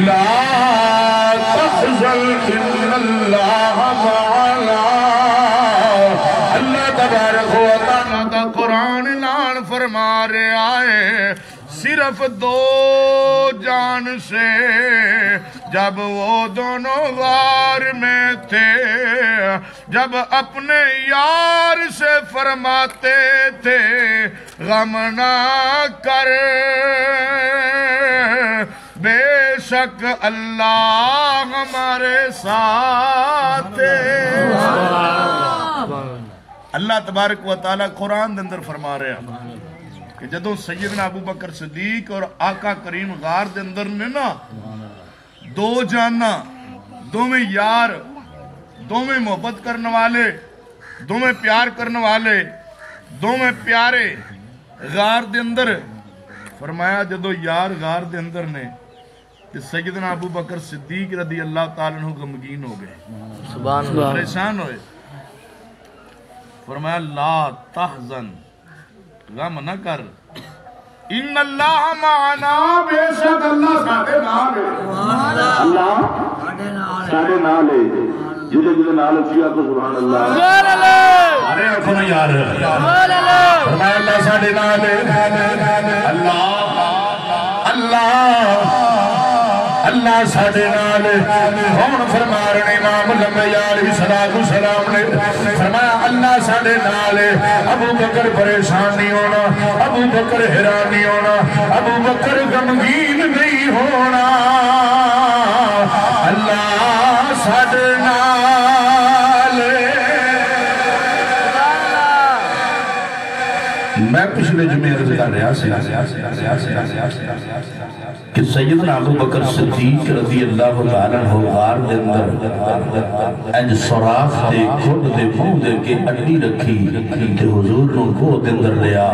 لا تحزن ان اللہ معنا. اللہ تبارک و تعالیٰ کا قرآن اعلان فرما رہا ہے صرف دو جان سے جب وہ دونوں غار میں تھے، جب اپنے یار سے فرماتے تھے غم نہ کر بے شک اللہ ہمارے ساتھ ہے. اللہ تبارک و تعالیٰ قرآن دے اندر فرما رہے ہیں کہ جدوں سیدنا ابو بکر صدیق اور آقا کریم غار دے اندر نے نا دو جانا، دو میں یار، دو میں محبت کرنے والے، دو میں پیار کرنے والے، دو میں پیارے غار دے اندر فرمایا جدوں یار غار دے اندر نے کہ سیدنا ابو بکر صدیق رضی اللہ تعالیٰ عنہ غمگین ہو گئے، سبحان اللہ، پریشان ہوئے. فرمایا لا تحزن، غم نہ کر، ان اللہ معنا، بے شک اللہ ساڈے نال ہے. اللہ ساڈے نال ہے. جلے جلے نال کیا تو سبحان اللہ. ارے آنکھوں میں یار فرمایا اللہ ساڈے نال ہے. اللہ اللہ ساڈے نال کون فرما رہے امام الانبیاء علیہ السلام نے فرمایا اللہ ساڈے نال. ابو بکر پریشان نہیں ہونا، ابو بکر حیران نہیں ہونا، ابو بکر غمگین نہیں ہونا. اللہ ساڈے نال. میں پچھلے جمعے عرض کر رہا کہ سیدنا ابو بکر صدیق رضی اللہ تعالیٰ عنہ غار دے اندر انج سوراخ دے کھڈ دے منہ دے کے اڈی رکھی تے حضور نو گوہ دے اندر لیا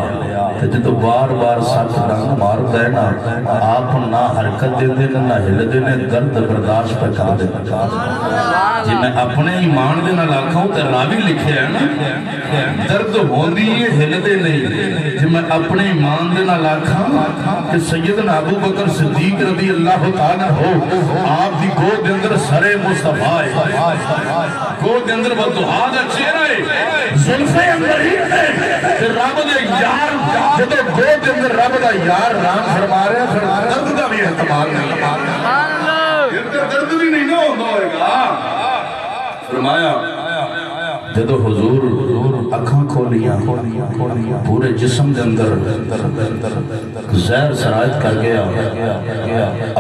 تے جدوں بار بار ساتھ ڈنگ مار دے نا آپ نہ حرکت دے دے نہ ہل دے نے درد برداشت پہ کر دے. جی میں اپنے ایمان دے نہ لاکھوں تے راوی لکھے ہیں نا درد ہوندی ہے ہل دے نہیں. جی میں اپنے ایمان دے نہ لاکھوں کہ سیدنا ابو بکر صدیق رضی اللہ تعالیٰ ہو آپ دی گود دے اندر سرے مصطفیٰ ہے، گود دے اندر بدعا دا چہرہ ہے، زلفے امرین ہے کہ رب دے یار جدو گود دے اندر رب دا یار رام فرما رہے ہیں پھر درد دا بھی احتمال نہیں، درد بھی نہیں ہوئے گا. فرمایا جدو حضور اکھاں کھولیاں پورے جسم دے اندر زہر سرایت کر گیا.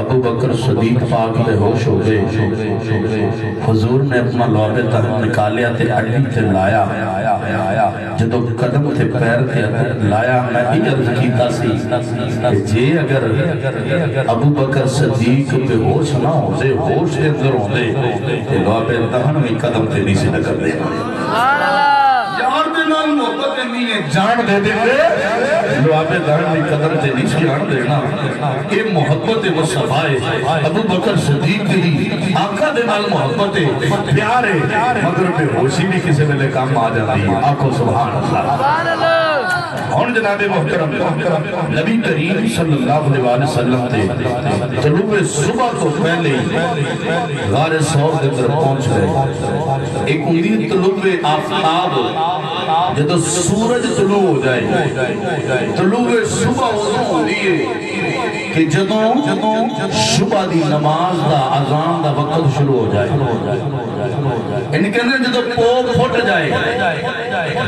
ابو بکر صدیق پاک بے ہوش ہو گئے. حضور نے اپنا لوابے تک نکالیا تے اڈی تے لایا. جدو قدم تے پیر تے لایا میں ہی عرض کیتا سی کہ جے اگر ابو بکر صدیق بے ہوش نہ ہو دے ہوش دے اندر ہو دے تے لوابے تہن میں قدم تے نہیں سے نکل دے. یار دے نال محبت نہیں ہے جان دے دے لوابے دہن میں قدم تے نہیں سے جان دینا. یہ محبت مصطفیٰ ہے. ابو بکر صدیق دی آقا دے نال محبت ہے، پیار ہے، مگر بے ہوشی بھی کسی ویلے کام آ جاتی ہے. آنکھوں سبحان اللہ. ہون جناب محترم نبی کریم صلی اللہ علیہ وسلم تے طلوع صبح تو پہلے غار ثور دے اندر پہنچ گئے. ایک ہوندی طلوع آفتاب جدو سورج طلوع ہو جائے. طلوع صبح ہوندی ہے کہ جدو صبح دی نماز دا اذان دا وقت شروع ہو جائے. یعنی کہنے جدو پو پھٹ جائے،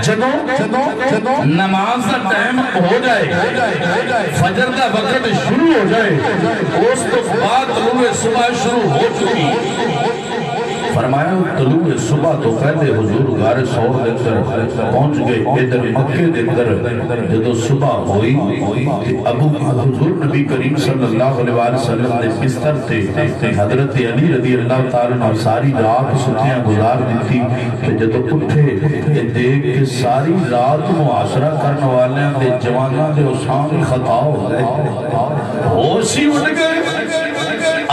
جدو نماز دا ٹائم ہو جائے، فجر دا وقت شروع ہو جائے، اس تو بعد طلوع صبح شروع ہو چکی. فرمایا طلوع صبح تو پہلے حضور غار ثور دے اندر پہنچ گئے. ادھر مکے دے اندر جدو صبح ہوئی ابو حضور نبی کریم صلی اللہ علیہ وسلم نے بستر تے حضرت علی رضی اللہ تعالیٰ عنہ ساری رات ستیاں گزار دیتی کہ جدو اٹھے دیکھ کے ساری رات معاشرہ کرنے والے دے جوانہ دے اسان خطا ہو گئے، ہوشی اٹھ گئے.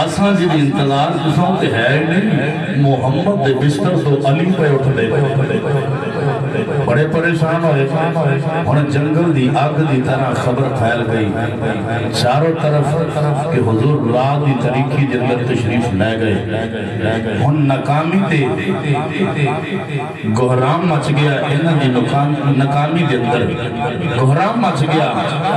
اساں جی انتظار کسوں تے ہے نہیں، محمد دے بستر تو علی پہ اٹھ دے. بڑے پریشان ہوئے انہیں جنگل دی آگ دی طرح خبر پھیل گئی چاروں طرف کہ حضور رات دی طریقی جنگل تشریف لے گئے ان ناکامی دے گہرام مچ گیا انہاں دی ناکامی دے اندر گہرام مچ گیا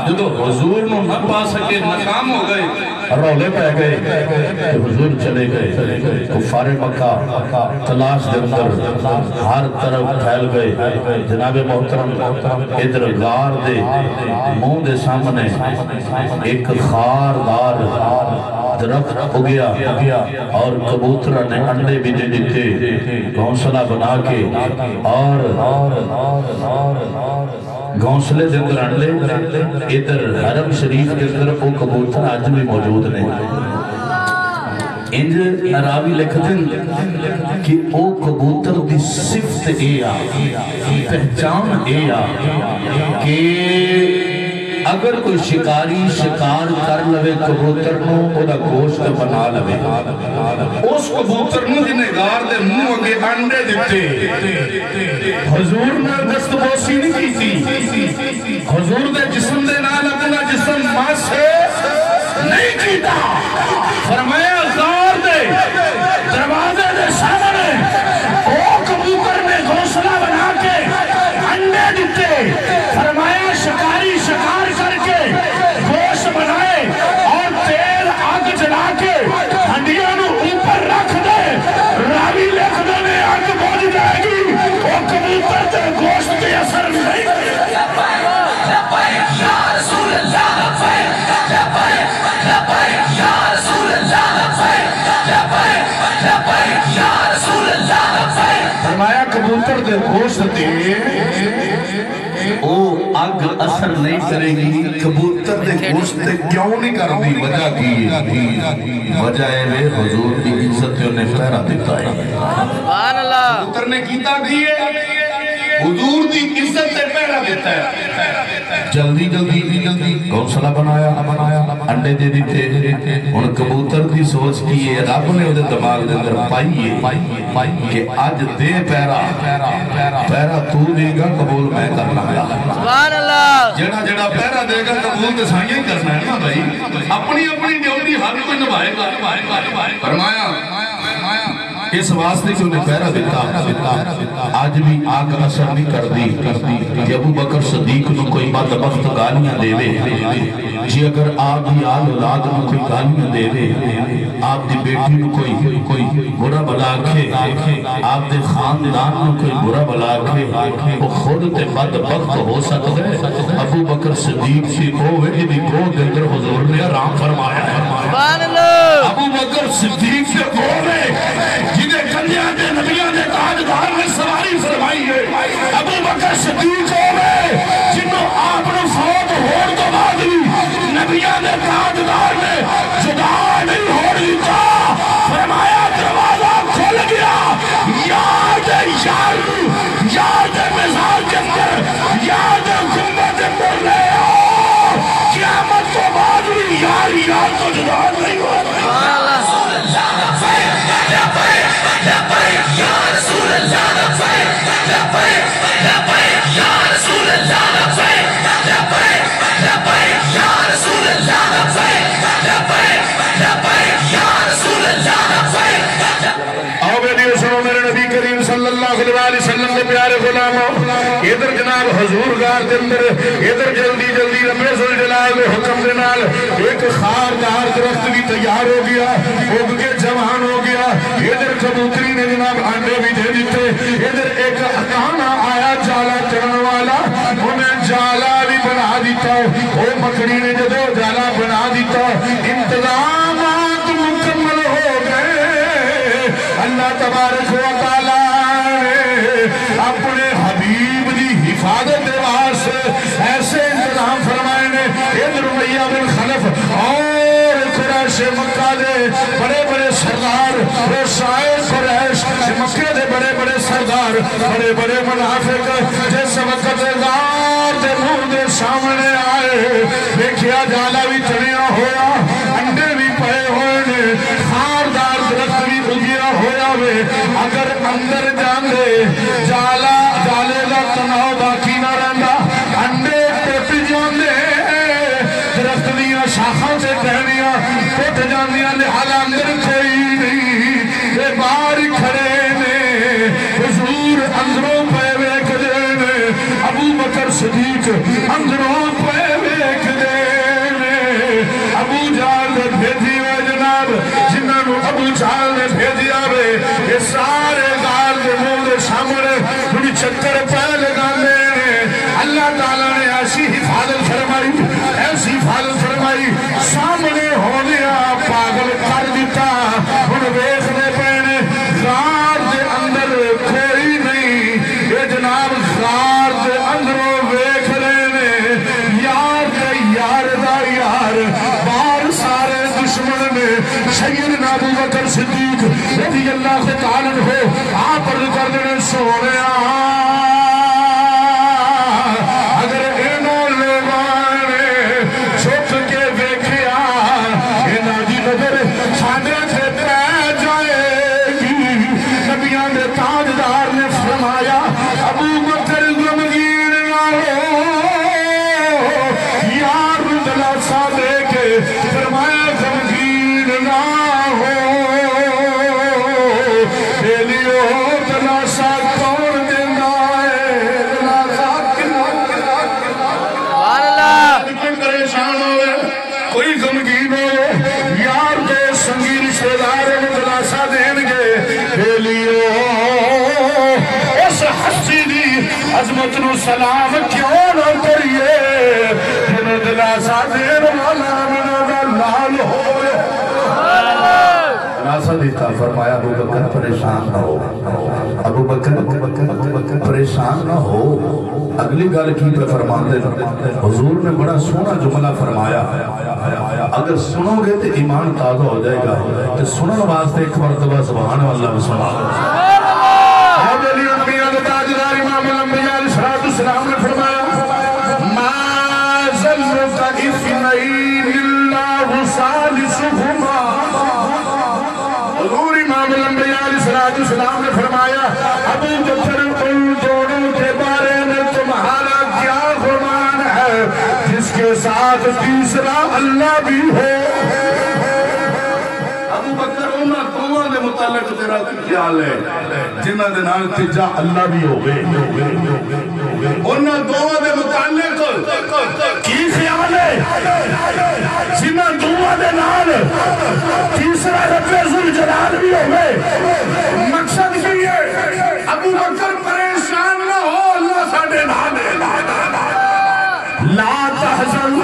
جدو حضور نو نہ پا سکے ناکام ہو گئے رولے پہ گئے کہ حضور چلے گئے کفار مکہ تلاش دے اندر ہر طرف پھیل گئے جناب محترم ادھر غار دے منہ دے سامنے ایک خاردار درخت ہو گیا اور کبوترہ نے انڈے بھی دے دیتے گھونسلہ بنا کے اور گھونسلے دے اندر انڈے ادھر حرم شریف کے اندر وہ کبوتر آج بھی موجود نہیں انج راوی لکھتن کہ او کبوتر دی صفت ایا پہچان ایا کہ اگر کوئی شکاری شکار کر لوے کبوتر نو او دا گوشت بنا لوے اس کبوتر نو جنہیں غار دے منہ اگے انڈے دیتے حضور نے دست بوسی نہیں کی تھی حضور دے جسم دے نال اپنا جسم ماں سے نہیں کیتا فرمایا غار دے دروازے دے سامنے او کبوتر نے گھونسلہ بنا کے انڈے دیتے فرمایا شکاری شکار کر کے گوشت بنائے اور تیل آگ جلا کے ہنڈیاں نو اوپر رکھ دے راوی لکھ دے میں آگ بوجھ جائے گی وہ کبوتر تے گوشت کے اثر نہیں یا رسول اللہ یا رسول اللہ یا رسول اللہ فرمایا کبوتر دے گوشت دے او آگ اثر نہیں کرے گی کبوتر دے گوشت دے کیوں نہیں کر دی وجہ کی وجہ ہے حضور کی عزت انہیں پہرہ دیتا ہے کبوتر نے کیتا دیئے حضور دی عزت سے پہرہ دیتا ہے جلدی گھونسلہ بنایا انڈے دے دیتے ان کبوتر دی سوچ کیے رب نے ادھے دماغ دے اندر پائیے کہ آج دے پیرہ تو دے گا قبول میں کرنا ہے سبحان اللہ جڑا پیرہ دے گا قبول دے سائیں ہی کرنا ہے نا بھائی اپنی ڈیوٹی ہر کوئی نبھائے گا فرمایا اس واسطے کہ انہیں پیرہ دیتا آج بھی آگ اثر نہیں کر دی کہ ابو بکر صدیق نو کوئی بدبخت گالیاں دے وے جی اگر آپ دی آل اولاد نو کوئی گالیاں دے وے آپ دی بیٹی نو کوئی برا بلا کے آپ دے خاندان نو کوئی برا بلا کے وہ خود تے بدبخت ہو سکتا ہے ابو بکر صدیق سی کوئے جی کو دندر حضور نے آرام فرمایا ابو بکر صدیق سے کوئے جنہیں کلیاں دے نبیاں دے تاجدار میں سواری فرمائی ہے ابو بکر صدیق ہوئے جنہوں آپ نے فوت ہوڑ تو بعدی نبیاں دے تاجدار میں جدا نہیں ہوڑ دیتا فرمایا دروازہ کھل گیا یاد مزار کے اندر یاد گنبد پر لے آؤ قیامت تو بعد بھی یار تو جدا نہیں ہوتا یا رسول اللہ یا رسول اللہ یا رسول اللہ یا رسول اللہ آؤ بیٹھئے سنو میرے نبی کریم صلی اللہ علیہ وسلم کے پیارے غلاموں ادھر جناب حضور غار دے اندر ادھر جلدی رب ذوالجلال نے حکم دے نال ایک خاردار درخت بھی تیار ہو گیا اگ کے جوان ہو گیا ادھر کبوتری نے جناب انڈے بھی دے دیتے ادھر ایک اکانا آیا جالا چڑھن والا انہیں جالا بھی بنا دیتا وہ مکڑی نے جدو جالا بنا دیتا انتظامات مکمل ہو گئے اللہ تبارک و تعالی نے اپنے حبیب دی حفاظت واسطے ایسے انتظام فرمائے نے ادھر امیہ بن خلف اور قریش مکہ دے بڑے بڑے سردار رسائے قریش مکہ دے بڑے بڑے سردار بڑے بڑے منافق جس وقت غار دے منہ دے سامنے آئے دیکھیا جالا بھی چڑھیا ہوا انڈے بھی پڑے ہوئے خاردار درخت بھی اگیا ہوا وے اگر اندر جان دے جالے جاندیاں لہذا اندر کوئی نہیں اے باہر کھڑے نے حضور اندروں پہ ویکھ دے نے ابو بکر صدیق اندروں پہ ویکھ دے نے ابو جہل نے بھیجی ہوئے جناب جنہاں نو ابو جہل نے بھیجیا وے یہ سارے غار دے منہ دے سامنے انہیں چکر پہ لگاندے نے اللہ تعالیٰ نے ایسی حفاظت فرمائی ایسی حفاظت فرمائی سامنے ہونیا پاگل کر دیتا ان ویکھنے پینے غار دے اندر کوئی نہیں یہ جناب غار دے اندروں ویکھ رہے نے یار دے یار دا یار بار سارے دشمن نے سیدنا ابو بکر صدیق رضی اللہ تعالیٰ عنہ آپ عرض کر دینے سونے عظمت نو سلام کیوں نہ کریے جنہیں دلاسا دیر والا منہ لال ہوئے دلاسا دیتا فرمایا ابو بکر پریشان نہ ہو ابو بکر پریشان نہ ہو اگلی گل کی پہ فرماتے حضور نے بڑا سونا جملہ فرمایا اگر سنو گے تو ایمان تازہ ہو جائے گا تو سنن واسطے ایک مرتبہ سبحان اللہ میں سنا السلام نے فرمایا ما ظنك اثنين اللہ ثالثهما حضور امام الانبیاء علیہ السلام نے فرمایا ابو بکر ان دونوں کے بارے میں تمہارا کیا گمان ہے جس کے ساتھ تیسرا اللہ بھی ہو ابو بکر انہاں دونوں دے متعلق تیرا خیال ہے جنہاں دے نال تیجا اللہ بھی ہوئے انہاں دونوں دے متعلق کی خیال ہے جنہاں دونوں دے نال تیسرا رب ذوالجلال بھی ہوئے مقصد کی ہے ابو بکر پریشان نہ ہو اللہ ساڑھے نال لا تحزن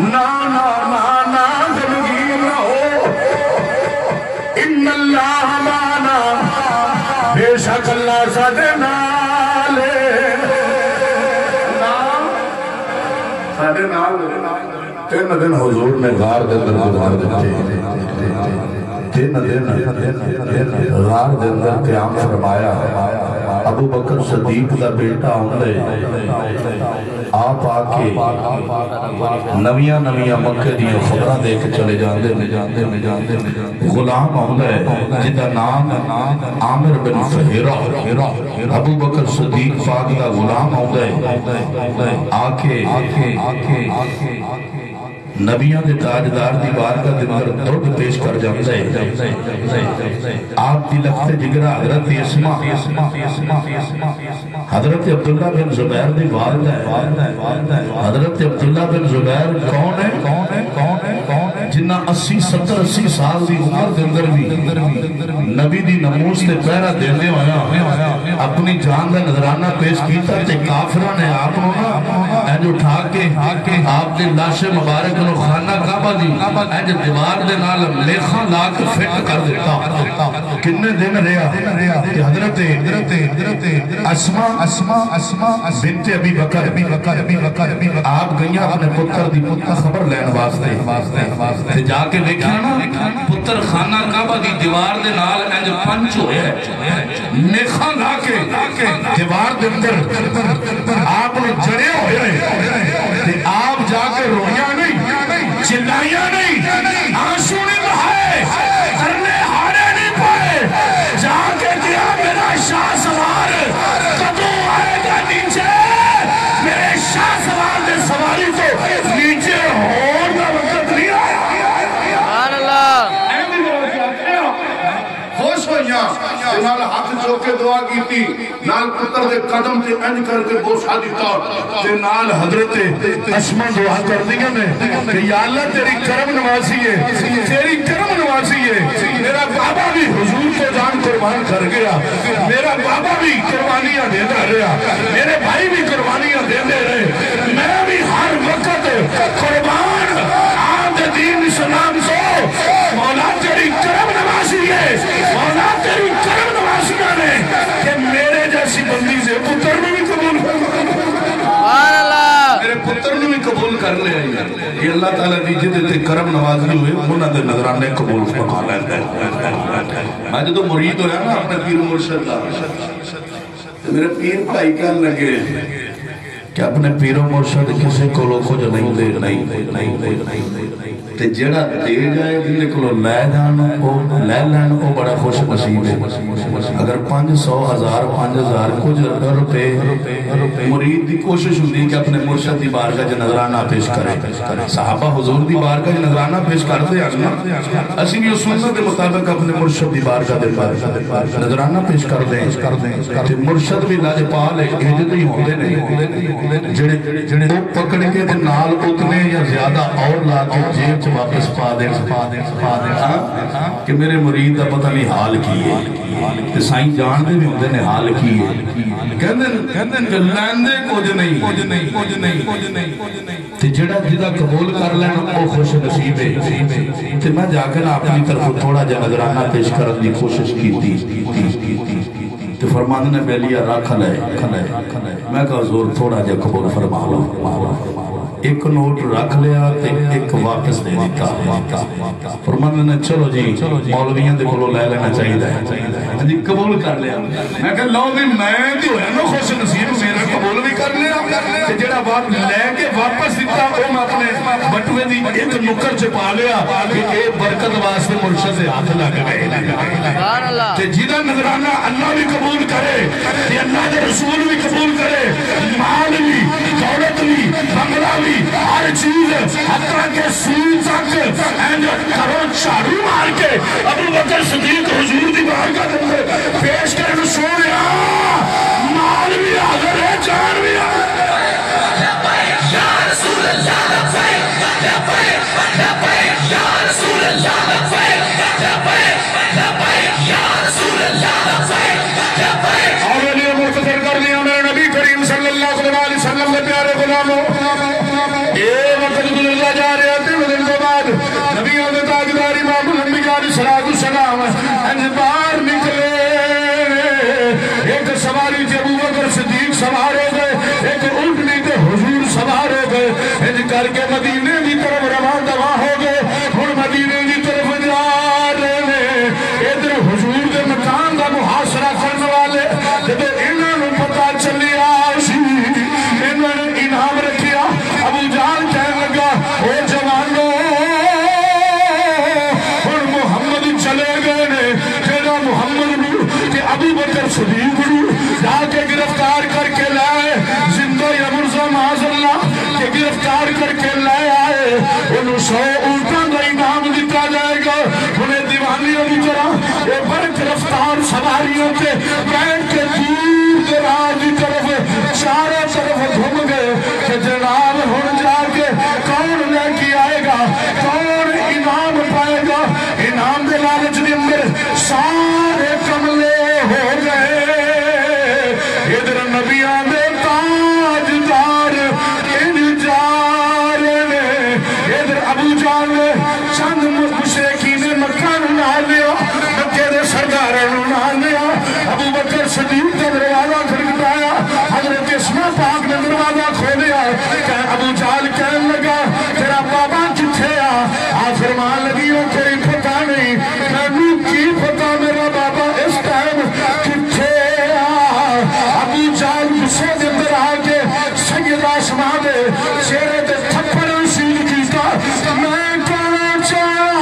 نا نا نا نا غمگین نہ ہو ان اللہ مانا بے شک اللہ ساڑھے نال ساڑھے نال تین دن حضور نے غار دے اندر گزار دیتے تین دن غار دے اندر قیام فرمایا ابو بکر صدیق دا بیٹا ہوندے آپ آکے نویاں مکہ دیاں خبرہ دے کے چلے جاندے غلام ہوندے جدہ نام عامر بن فہیرہ ابو بکر صدیق پاک دا غلام ہوندے آکے نبیاں دے تاجدار دی بارگاہ دے اندر دودھ پیش کر جاندے آپ دی لخت جگرہ حضرت اسما حضرت عبداللہ بن زبیر دی والد ہے حضرت عبداللہ بن زبیر کون ہے جنہ 80-70 سال دی عمر دے اندر بھی نبی دی نموز تے پہرہ دینے ہویا اپنی جان دا نظرانہ پیش کیتا تے کافرہ نے آپ انہوں اٹھا کے آپ دے لاش مبارک انہوں خانہ کعبہ دی اج دیوار دے نال لیخاں لا کے فٹ کر دیتا کنے دن رہا کہ حضرت اسما بنت ابی بکر آپ گئیاں اپنے پتر دی خبر لین واسطے جا کے دیکھا نا پتر خانہ کعبہ دی دیوار دے نال اج پنچ ہوئے لیخاں لا کے دیوار دے اندر آپ نے جڑے ہوئے آپ جا کے رویاں نہیں چلائیاں نہیں آنسو نہیں بہائے کرنے ہارے نہیں پائے جا کے دیا میرا شاہ سوار کدو آئے گا نیچے میرے شاہ سوار نے سواری تو نیچے ہور دا وقت نہیں آیا نال ہاتھ چوکے دعا کی تھی نال پتر دے قدم تے انج کر کے بوسا دیتا تے نال حضرت اسما دعا کر دیا میں کہ یا اللہ تیری کرم نوازی ہے تیری کرم نوازی ہے میرا بابا بھی حضور کو جان قربان کر گیا میرا بابا بھی قربانیاں دیتا رہا میرے بھائی بھی قربانیاں دیتے رہے میں بھی ہر وقت قربان آمد دین اسلام سے مولا تیری کرم نوازی ہے مولا تیری کرم نوازیاں نے کہ میرے جیسی بندی سے پتر میں بھی قبول کر میرے پتر نے بھی قبول کر لیا یہ اللہ تعالیٰ دی جدے کرم نوازی ہوئے انہوں نے نظرانے قبول فرما لیتے ہیں میں جو مرید ہویا نا اپنے پیر مرشد میرے پیر بھائی کہنے لگے کہ اپنے پیر مرشد کسی کو لوگوں جو نہیں دے نہیں تے جڑا دے جائے جنہیں کو لے جان لے لین او بڑا خوش نصیب ہے اگر 500 1000 5000 کچھ روپے مرید دی کوشش ہوتی کہ اپنے مرشد دی بارگاہ جو نظرانہ پیش کرے صحابہ حضور دی بارگاہ جو نظرانہ پیش کرتے ہیں اسی بھی سنت دے مطابق اپنے مرشد دی بارگاہ دے نظرانہ پیش کر دیں تے مرشد بھی لاج پال ہے اجد ہی ہوندے نہیں جڑے پکڑ کے نال اتنے یا زیادہ اور لا کے جیب واپس پا دیں کہ میرے مرید دا پتہ نہیں حال کی ہے کہ سائیں جان دے بھی ہوندے نے حال کی ہے کہندے کہ لیندے کچھ نہیں تے جڑا جدا قبول کر لینا وہ خوش نصیب ہے تے میں جا کر اپنی طرف تھوڑا جا نظرانہ پیش کرنے کی کوشش کی تھی تو فرمانے نے بیلیا رکھ لے میں کہا حضور تھوڑا جا قبول فرما لو ایک نوٹ رکھ لیا تے ایک واپس دے دیتا فرمانے نے چلو جی مولویاں دے بولو لے لینا چاہیے جی قبول کر لیا میں کہا لو بھی میں دی ہویا نا خوش نصیب میرا قبول بھی کر لیا تے جڑا بات لے کے واپس دیتا وہ میں اپنے بٹوے دی ایک نکر چھپا لیا کہ اے برکت واسطے مرشد سے ہاتھ لگ گئے تے جیدہ نظرانہ اللہ بھی قبول کرے تے اللہ دے رسول بھی قبول کرے مال بھی دولت بھی بنگلہ بھی ہر چیز حتیٰ کہ سین تک کرو چاڑو مار کے ابو بکر صدیق حضور دی بارگاہ دے پیش کرنے سونے مال بھی حاضر ہے جان بھی حاضر یا رسول اللہ لبیک لبیک لبیک یا رسول اللہ لبیک لبیک یا رسول اللہ لبیک لبیک اور علیہ مختصر کر دیا میرے نبی کریم صلی اللہ علیہ وسلم کے پیارے غلاموں جا رہے ہیں تین دن کے بعد نبیوں نے تاجدار امام الانبیاء علیہ السلام باہر نکلے ایک سواری تھی ابو بکر صدیق سوار ہو گئے ایک اونٹنی تھے حضور سوار ہو گئے ان کر کے مدینے کی طرف روان دوا ہو گئے ہن مدینے کی طرف جا رہے ہیں ادھر حضور کے مکان کا محاصرہ کرنے والے جب انہوں نے پتہ چلیا انہوں نے انعام رکھیا ابو جان کہنے لگا او جوانو اور محمد چلے گئے نے تیرا محمد کہ ابو بکر صدیق جا کے گرفتار کر کے لائے زندہ یا مرزا معاذ اللہ کہ گرفتار کر کے لائے آئے انہوں 100 اونٹوں کا انعام دیتا جائے گا انہیں دیوانیوں کی طرح یہ بڑے گرفتار سواریوں کے بیٹھ کے دور دراز کی طرف چاروں طرف گھوم گئے کہ جناب ہن جا کے کون لے کے آئے گا کون انعام پائے گا انعام کے لالچ کے اندر سارے کملے ہو گئے ادھر نبیاں دے تاجدار ان جا رہے ادھر ابو جان نے چند مشرکین مکہ نہ لیا مکے دے سرداروں نہ لیا ابو بکر صدیق کا دروازہ کھڑکایا حضرت اسما پاک نے دروازہ کھولیا کہ ابو جہل کہنے لگا تیرا بابا کتھے آ فرمان لگی ہو کوئی پتہ نہیں میں کی پتہ میرا بابا اس ٹائم کتھے ابو جہل غصے دے اندر آ کے سیدہ اسما دے چہرے تے تھپڑ رسید کیتا میں کہنا چاہا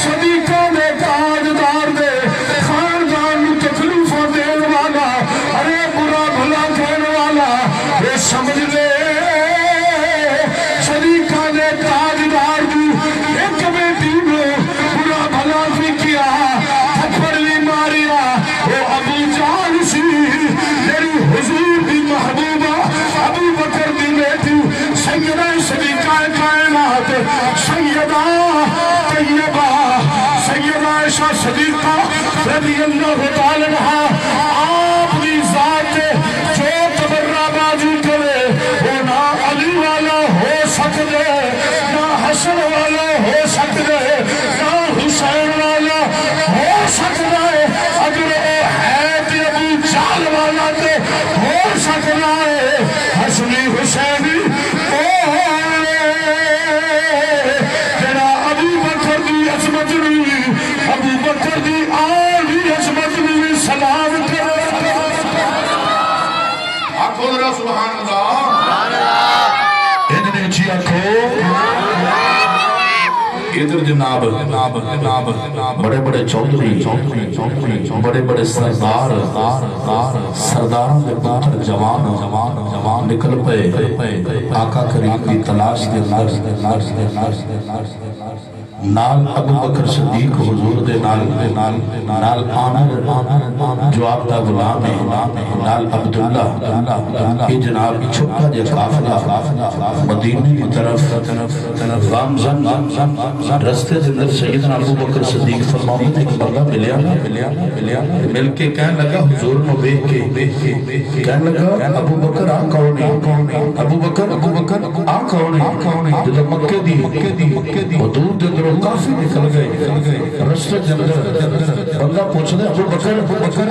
صدیقوں نے تاجدار دے خاندان میں تکلیفوں دین والا ارے برا بھلا کہنے والا یہ سمجھ لے صدیقہ نے تاجدار سیدہ طیبہ سیدہ عائشہ صدیقہ رضی اللہ تعالی عنہا آپ کی ذات جو تبرہ بازی کرے وہ نہ علی والا ہو سکتے نہ حسن والا ہو سکتے نہ حسین والا ہو سکتا ہے اگر وہ ہے تو ابو جہل والا تو ہو سکتا ہے حسنی حسینی جڑا ابو بکر دی عظمت نہیں ابو بکر دی آل دی عظمت نہیں سلام کر آنکھوں ذرا سبحان اللہ اتنے اچھی آنکھوں ادھر جناب بڑے بڑے چودھری بڑے بڑے سرداروں کے پتر جوان نکل پے آقا کریم کی تلاش کے نال ابو بکر صدیق حضور دے نال آمر جو آپ دا غلام ہے نال عبداللہ یہ جناب چھوٹا جا قافلہ مدینے کی طرف غامزن رستے اندر سیدنا ابو بکر صدیق فرماؤں نے ایک بندہ ملیا مل کے کہنے لگا حضور نو بیک کے کہنے لگا ابو بکر آن کونی ابو بکر آن کونی جدو مکہ دی حدود اندر کافی نکل گئے رستے اندر بندہ پوچھ دے ابو بکر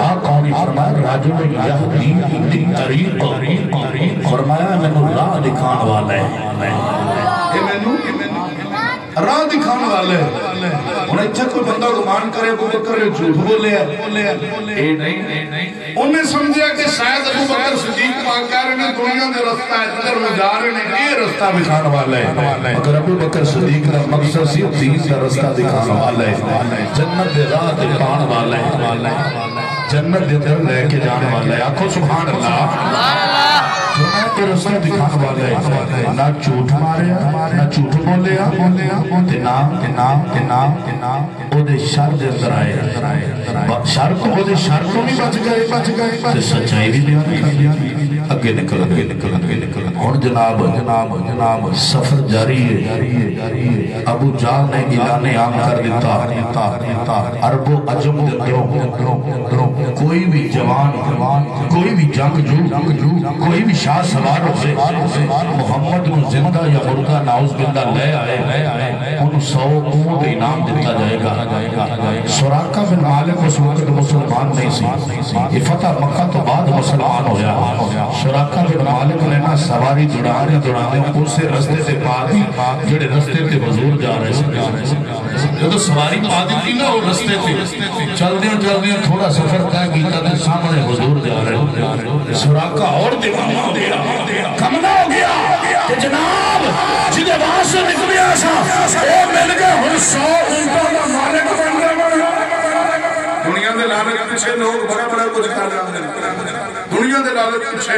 آن کونی فرمایا راجل یہودی طریق فرمایا میں نے راہ دکھان والا ہے راہ دکھانے والے انہیں اچھا کوئی بندہ گمان کرے ابو بکر جھوٹ بولے انہیں سمجھا کہ شاید ابو بکر صدیق کہہ رہے ہیں دنیا میں رستہ ہے ادھر میں جا رہے ہیں یہ رستہ دکھانے والا ہے اگر ابو بکر صدیق کا مقصد سی دین کا رستہ دکھانے والا ہے جنت دے راہ دکھانے والا ہے جنت دے در لے کے جانے والا ہے آنکھوں سبحان اللہ جنت کے رستہ دکھانے والا ہے نہ جھوٹ ماریا نہ جھوٹ بولیا او دے شر دے اندر آئے شر تو بھی بچ گئے سچائی بھی بیان اگے نکل اور جناب سفر جاری ہے ابو جہل نے اعلان عام کر دیتا عرب و عجم دروں کوئی بھی جوان کوئی بھی جنگجو کوئی بھی شاہ سوار ہوئے محمد کو زندہ یا مردہ نعوذ باللہ لے آئے ان 100 اونٹ انعام دیتا جائے گا سراقہ بن مالک اس وقت مسلمان نہیں سی یہ فتح مکہ تو بعد مسلمان ہویا سراقہ بن مالک نے نا سواری جڑانے اسے رستے سے پادی جڑے رستے سے حضور جا رہے سے جو تو سواری پادی تھی نا وہ رستے سے چل دیا تھوڑا سفر طے کیتا تھے سامنے حضور جا رہے سراقہ اور دیوانہ ہو گیا کمنا ہو گیا کہ جناب جنہیں وہاں سے نکلیا سا وہ مل گئے ہر 100 اونٹوں کا مالک بن گئے دنیا دے لالچ پیچھے لوگ بڑا کچھ کر جاتے ہیں دنیا دے لالچ پیچھے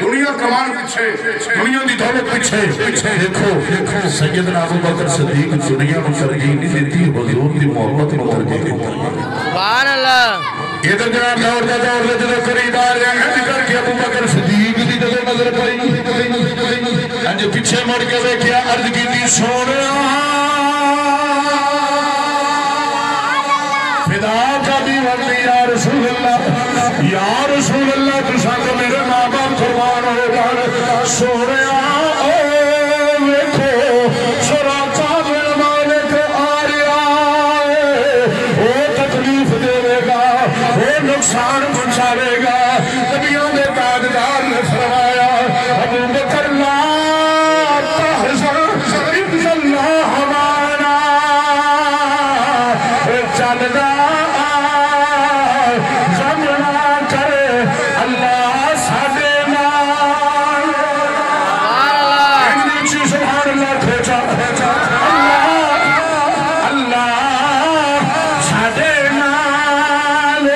دنیا کمان پیچھے دنیا دی دولت پیچھے دیکھو سیدنا ابو بکر صدیق دنیا کو ترجیح نہیں دیتی حضور کی محبت کو ترجیح دیتی سبحان اللہ یہ تو جناب دور جدو قریب آ رہے ہیں ذکر کہ ابو بکر صدیق دی جدو نظر پڑی انج پیچھے مڑ کے دیکھیا عرض کی سونیا فدا کا دیوان یا رسول اللہ تو ساتھ میرے ماں باپ قربان ہو گئے سونیا دیکھو سراقہ بن مالک آ رہا ہے وہ تکلیف دے گا وہ نقصان پہنچاوے گا نبیوں نے تاجدار نے فرمایا ابو بکر لا تحزن ان اللہ معنا چلنا زمنا کرے اللہ ساڈے نال سبحان اللہ کھوچا اللہ ساڈے نال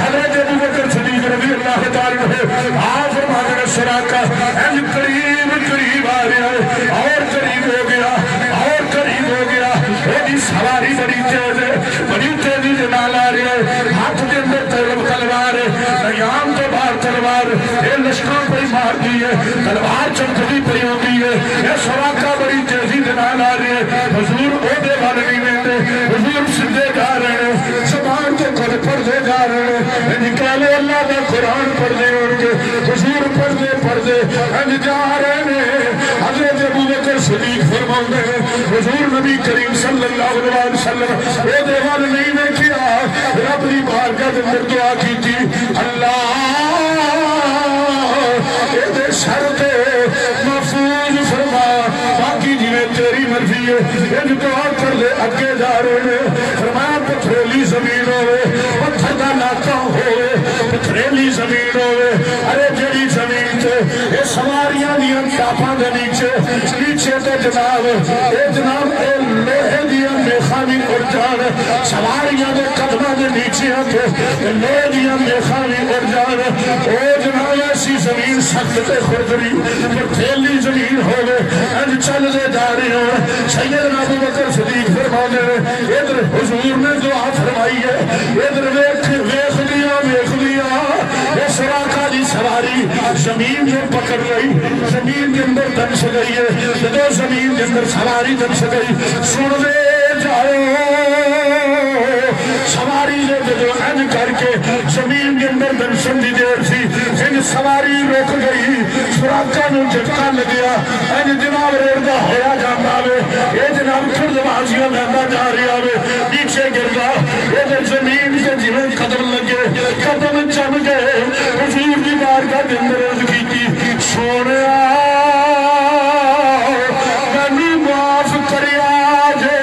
حضرت ابو بکر صدیق رضی اللہ تعالیٰ عنہ آپ فرماتے ہیں سراقہ قریب آ رہا ہے اور قریب ہو گیا ایڈی سواری بڑی تیزی سے نال آ رہی ہے ہاتھ کے اندر تلوار ہے نیام تو باہر تلوار یہ لشکروں پر مار دی ہے تلوار چمکتی پڑی ہوتی ہے یہ سراقہ بڑی تیزی سے نال آ قرآن پڑھنے ان کے حضور پڑھنے انج جا رہے ہیں حضرت ابو بکر صدیق فرماؤں ہیں حضور نبی کریم صلی اللہ علیہ وسلم اے دیوال نہیں میں کیا رب دی بارگاہ دے اندر دعا کی تھی اللہ اے دے شر دے محفوظ فرما باقی جویں تیری مرضی ہے ان دعا کر لے اگے جا رہے ہیں فرمایا پتھریلی زمین ہوئے پتھر دا لاکہ ہوئے پتھریلی زمین ہوئے ارے جڑی زمین تے اے سواریاں دیاں ٹاپاں دے نیچے تے جناب اے لوہے دیاں میخاں بھی اڑ جان سواریاں دے قدماں دے نیچے تے لوہے دیاں میخاں بھی اڑ جان اے جناب ایسی زمین سخت تے خردری پتھریلی زمین ہوئے انج چل دے جا رہے ہیں سیدنا ابو بکر صدیق فرمانے ادھر حضور نے دعا فرمائی ہے ادھر ویخ لیا یہ سراقہ دی سواری زمین جو پکڑ رہی زمین کے اندر دنس گئی ہے جدو زمین کے اندر سواری دنس گئی سن دے جاؤ سواری نے جدو انج کر کے زمین کے اندر دنسن دی دیر سی ان سواری رک گئی سراقہ نو جھٹکا لگیا انج جناب ریڑھدا ہویا جاتا وے یہ جناب کھڑ دوازیاں لہندا جا رہا وے نیچے گردا ادھر زمین کے جویں قدم لگے قدم چم گئے حضور دی بارگاہ دے اندر عرض کیتی سونیا مینوں معاف کریا جے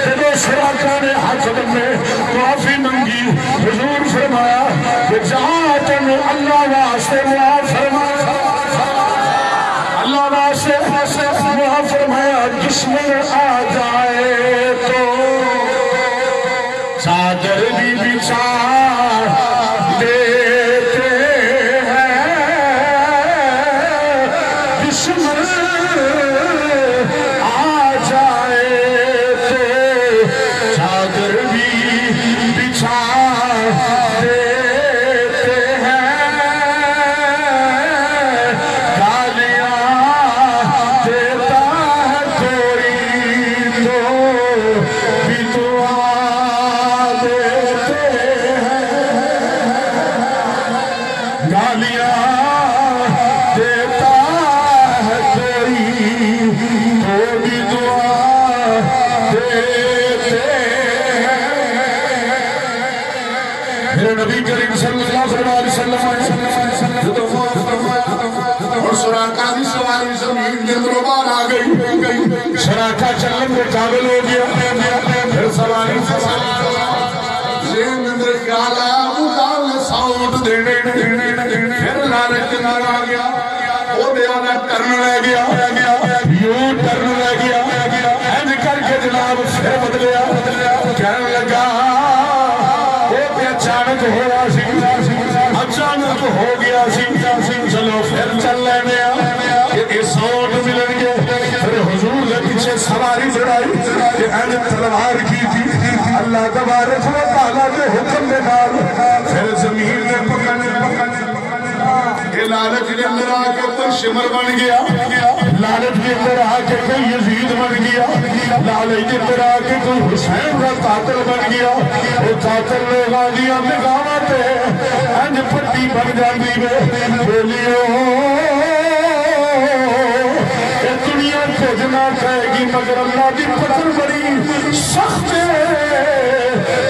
جدوں سراقہ نے ہاتھ بننے معافی منگی حضور فرمایا کہ جہاں تینوں اللہ واسطے معاف فرمایا اللہ واسطے معاف فرمایا دشمن آ جائے تو چادر بھی بچھا دیتے ہیں دشمن آ جائے تو چادر بھی بچھا دیتے ہیں گالیاں دیتا ہے کوئی تو بھی دعا دیتے ہیں گالیاں دیتا ہے کوئی تو بھی دعا دیتے ہیں میرے نبی کریم صلی اللہ علیہ وسلم اور سراقہ دی سواری زمین کے اندر باہر آ گئی سراقہ چلن کے قابل ہو گیا پھر سواری ذہن اندر خیال آیا مقال نے ساؤنڈ دینے پھر لالچ نال آ گیا وہ دیوانا ٹرن لے گیا یوں ٹرن لے گیا اینج کر کے جناب پھر بدلیا کہنے لگا اچانک ہوا سی اچانک ہو گیا سی چلو پھر چل لینے یہ سوٹ ملن گے پھر حضور نے پیچھے سواری بڑھائی کہ اینج تلوار کی تھی اللہ تبارک و تعالیٰ کے حکم میں ڈال پھر زمین میں پکڑنے یہ لالچ کے اندر آ کے کوئی شمر بن گیا لالچ کے اندر آ کے کوئی یزید بن گیا لالچ کے اندر آ کے کوئی حسین کا قاتل بن گیا وہ قاتل لوگ آدیا نگاہاں تے انج پٹی بن جاندی وے بولیو یہ دنیا کچھ نہ کہے گی مگر اللہ دی پکڑ بڑی سخت ہے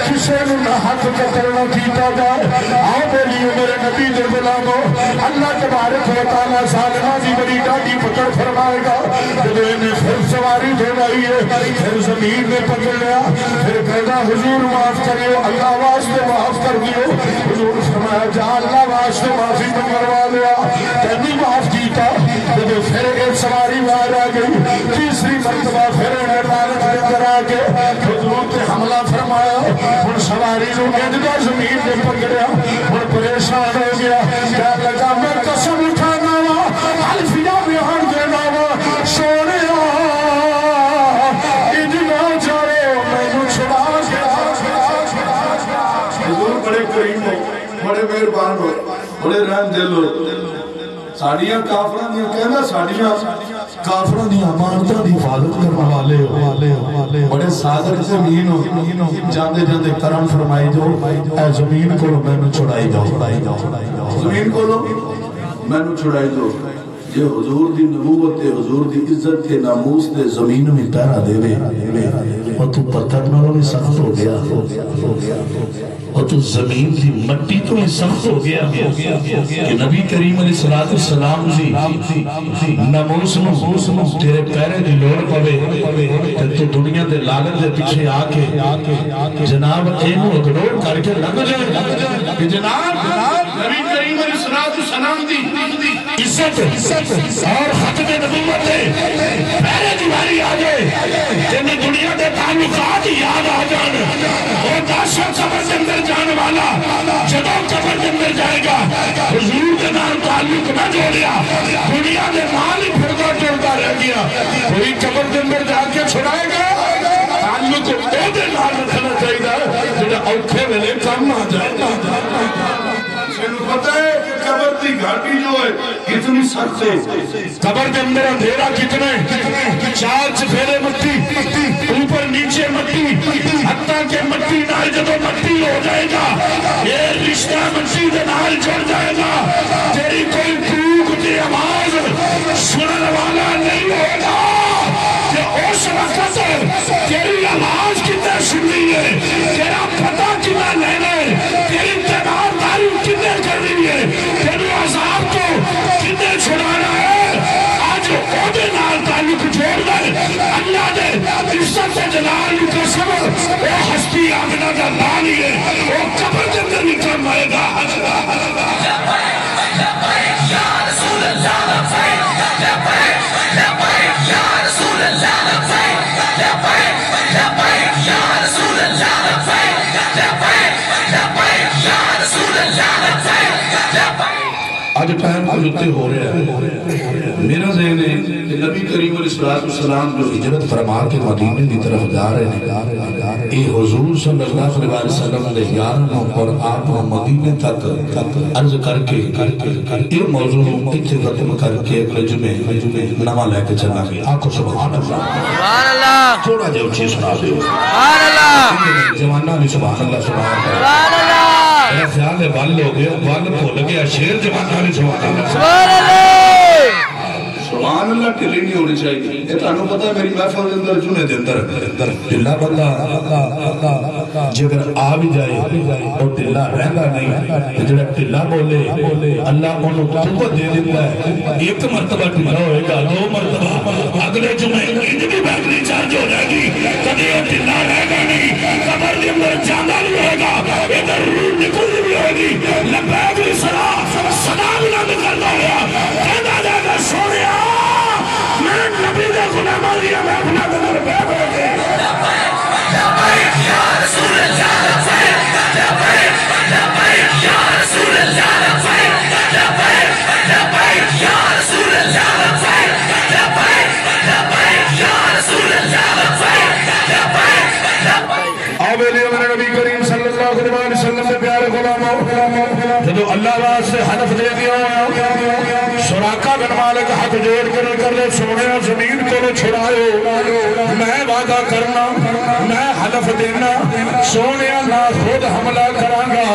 کسے نہ حق قتل نہ کیتا جائے آؤ بولیو میرے نبی دے غلامو اللہ تبارک و تعالیٰ ظالمہ دی بڑی ڈاڈی پکڑ فرمائے گا جب انہیں پھر سواری دھولائی ہے پھر زمین میں پکڑ لیا پھر کہنا حضور معاف کریو اللہ واسطے معاف کر دیو حضور فرمایا جا اللہ واسطے معافی منگوا لیا تینی معاف کیتا جب پھر ایک سواری باہر آ گئی تیسری مرتبہ پھر انہیں لالچ کے اندر آ کے حضور نے حملہ فرمایا ان سواری جو اجدہ زمین میں پکڑیا اور پریشان ہو گیا کیا لگا میں قسم اٹھانا وا الفیہ بیان دینا وا سونے اجدہ جائے میں چھڑا گیا حضور بڑے کریم ہو بڑے مہربان ہو بڑے رحم دل ہو ساڑیاں کافران دیا کہنا ساڑیاں کافران دیا امانتہ دی حفاظت کرنا والا بڑے صادق زمین ہو جاندے جاندے کرم فرمائی جو اے زمین کو میں نے چھڑائی جاؤ زمین کو لو میں نے چھڑائی دو یہ حضور دی نبوت تے حضور دی عزت تے ناموس تے زمین میں پہرا دے اور تو پتھر نہ بھی سخت ہو گیا اور تو زمین دی مٹی تو بھی سخت ہو گیا کہ نبی کریم علیہ السلام جی ناموس نو تیرے پیرے دی لوڑ پوے تو دنیا دے لالت دے پیچھے آ کے جناب اینو اگڑوڑ کر کے لگ جائے کہ جناب نبی کریم علیہ السلام دی عزت اور ختم نبوت پہلے دیواری آ جائے جنہیں دنیا دے تعلقات یاد آ جان اور داشت قبر کے اندر جانے والا جدوں قبر کے اندر جائے گا حضور کے نام تعلق نہ جوڑیا دنیا دے مال ہی پھردا ٹرتا رہ گیا کوئی قبر کے اندر جا کے چھڑائے گا تعلق او دے نال رکھنا چاہیے جڑا اوکھے ویلے کام آ جائے پتہ ہے کہ قبر دی گھاٹی جو ہے کتنی سخت ہے قبر کے اندر اندھیرا کتنے 4 چفیرے مٹی اوپر نیچے مٹی حتیٰ کہ مٹی نال جدو مٹی ہو جائے گا یہ رشتہ مٹی دے نال جڑ جائے گا تیری کوئی کوک دی آواز سنن والا نہیں ہوگا کہ اس وقت تیری آواز کتنے سننی ہے تیرا پتہ کتنا لینا ہے تیری تبار داری کتنے کر رہی ہے تیری عذاب کو کتنے چھڑانا ہے آج عہدے نال تعلق جوڑ دے اللہ دے عزت جلال کا صبر وہ ہستی آمنہ کا لانی ہے وہ قبر کے اندر نکل مائے گا یا رسول اللہ لبیک لبیک یا رسول اللہ لبیک لبیک یا رسول اللہ لبیک لبیک یا رسول اللہ لبیک آج ٹائم کو جتے ہو رہے ہیں میرا ذہن ہے کہ نبی کریم علیہ السلام جو ہجرت فرما کے مدینے کی طرف جا رہے ہیں اے حضور صلی اللہ علیہ وسلم نے یارنوں اور آپ مدینے تک عرض کر کے یہ موضوع اتنے ختم کر کے اگلے جمعے نما لے کے چلا گیا آنکھوں سبحان اللہ تھوڑا جو چیز سنا دے جوانہ بھی سبحان اللہ میرا خیال ہے بال ہو گیا بال بھول گیا شیر جوانہ بھی سبحان اللہ ٹھلی نہیں ہونی چاہیے یہ تانوں پتہ ہے میری محفل اندر جنے دے اندر ٹھلا بندہ جگر آ بھی جائے اور ٹھلا رہندا نہیں جڑا ٹھلا بولے اللہ انہوں تو دے دیتا ہے ایک مرتبہ ٹھلا ہوئے گا 2 مرتبہ اگلے جمعے انج بھی بیٹری چارج ہو جائے گی کبھی وہ ٹھلا رہے گا نہیں قبر کے اندر جانا بھی ہوئے گا ادھر روح نکل بھی ہوئے گی لبیک بھی صدا بھی نہ نکلنا ہوا کہنا جائے گا سونیا میں نبی دے غلام آلیا میں اپنا دنر بے گئے لبیک یا رسول اللہ لبیک لبیک یا رسول اللہ لبیک لبیک یا رسول اللہ لبیک لبیک یا رسول اللہ لبیک آو بیلیے میرے نبی کریم صلی اللہ علیہ وسلم کے پیارے غلاموں جدو اللہ واسطے حنف دے دیا شراکہ بن مالک ہاتھ جوڑ کر لے سونے زمین کو لے چھڑائے میں وعدہ کرنا میں حلف دینا سونے نہ خود حملہ کرانگا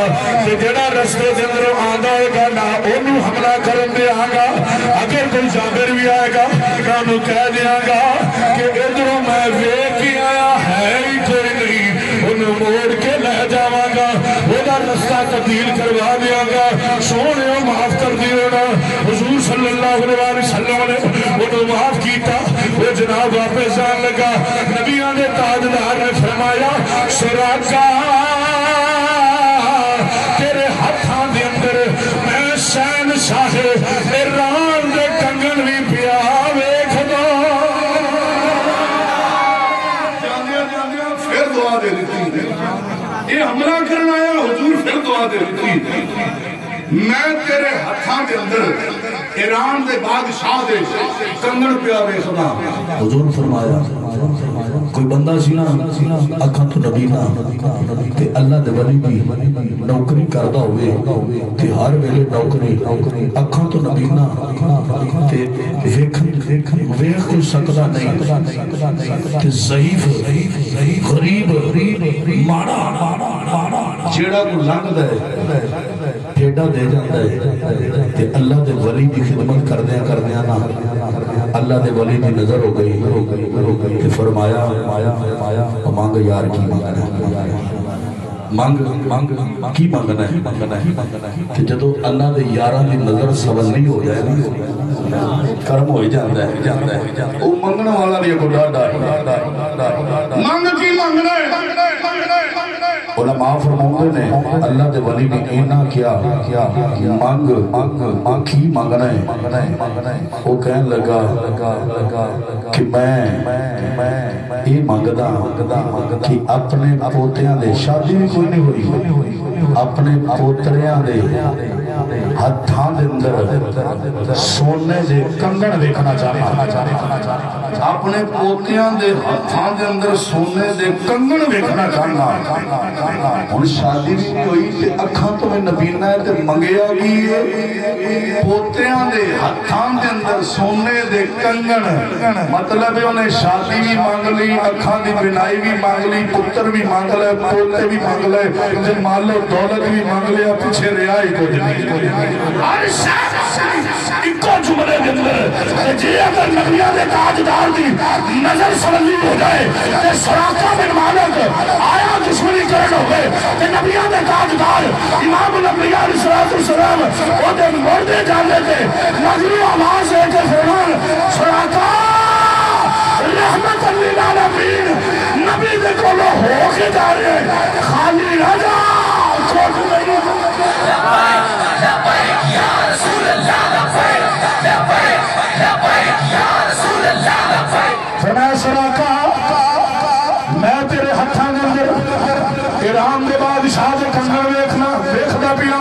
کہ جڑا رستے دندر آدھا ہوئے گا نہ انہوں حملہ کرن دے آگا اگر کوئی جابر بھی آئے گا نہ کہہ دیا گا کہ ادھروں میں ویکی آیا ہے ہی کوئی نہیں انہوں موڑ کے لے جاواں گا وہ رستہ تبدیل کروا دیا گا سونے معاف کر دیو نا حضور صلی اللہ علیہ وسلم نے انہوں معاف کیتا وہ جناب واپس جان لگا نبیان نے تاجدار نے فرمایا شراکہ تیرے ہاتھاں دے اندر میں شہن شاہ ایران دے کنگن بھی پیا ویکھ دو پھر دعا دے دیتی یہ حملہ کرنا آیا حضور پھر دعا دے دیتی میں تیرے ہتھاں دے اندر ایران دے بادشاہ دے کنگن پیا ویکھدا حضور فرمایا کوئی بندہ سی نا اکھاں تو نبی نا کہ اللہ دے ولی دی نوکری کردہ ہوئے کہ ہر ویلے نوکری اکھاں تو نبی نا کہ ویخ کوئی سکتا نہیں کہ ضعیف غریب ماڑا جیڑا کو لنگ دے پھیڑا دے جاندہ ہے کہ اللہ دے ولی دی خدمت کردیاں نا اللہ دے ولی دی نظر ہو گئی کہ فرمایا مانگ یار کی مانگنا ہے مانگ کی مانگنا ہے کہ جدو اللہ دے یاران دی نظر سولی ہو جائے نا کرم ہوئی جاندہ ہے وہ مانگنا والا بھی کو ڈاڈا مانگ کی مانگنا ہے علماء فرماؤں نے اللہ دے ولی نے اینا کیا مانگ کی مانگنا ہے وہ کہنے لگا کہ میں یہ مانگدا کہ اپنے پوتیاں دے شادی بھی کوئی نہیں ہوئی اپنے پوتریاں دے ہتھاں دے اندر سونے دے کنگن دیکھنا چاہنا اپنے پوتیاں دے ہتھاں دے اندر سونے دے کنگن دیکھنا چاہنا ان شادی بھی نہیں ہوئی تے اکھاں تو میں نبینا ہے تے منگیا بھی ہے پوتیاں دے ہتھاں دے اندر سونے دے کنگن مطلب ہے انہیں شادی بھی مانگ لی اکھاں دی بنائی بھی مانگ لی پتر بھی مانگ لے پوتے بھی مانگ لے جن مال و دولت بھی مانگ لیا پیچھے ریائی کو جنی ہر شخص ایک جملے کے اندر جی اگر نبیاں دے تاجدار دی نظر سولی ہو جائے کہ سراقہ بن مالک آیا دشمنی کرن ہو گئے کہ نبیاں دے تاجدار امام الانبیاء علیہ السلام وہ دے مردے جانے تھے نظری آواز ہے کہ فرمان سراقہ رحمت للعالمین نبی دے کولو ہو کے جا رہے ہیں خالی نہ جا چھوٹ نہیں لبیک یا رسول اللہ لبیک یا رسول اللہ لبیک فرمایا سراقہ میں تیرے ہتھاں دے اندر ایران دے بادشاہ دے کنگن ویکھدا پیا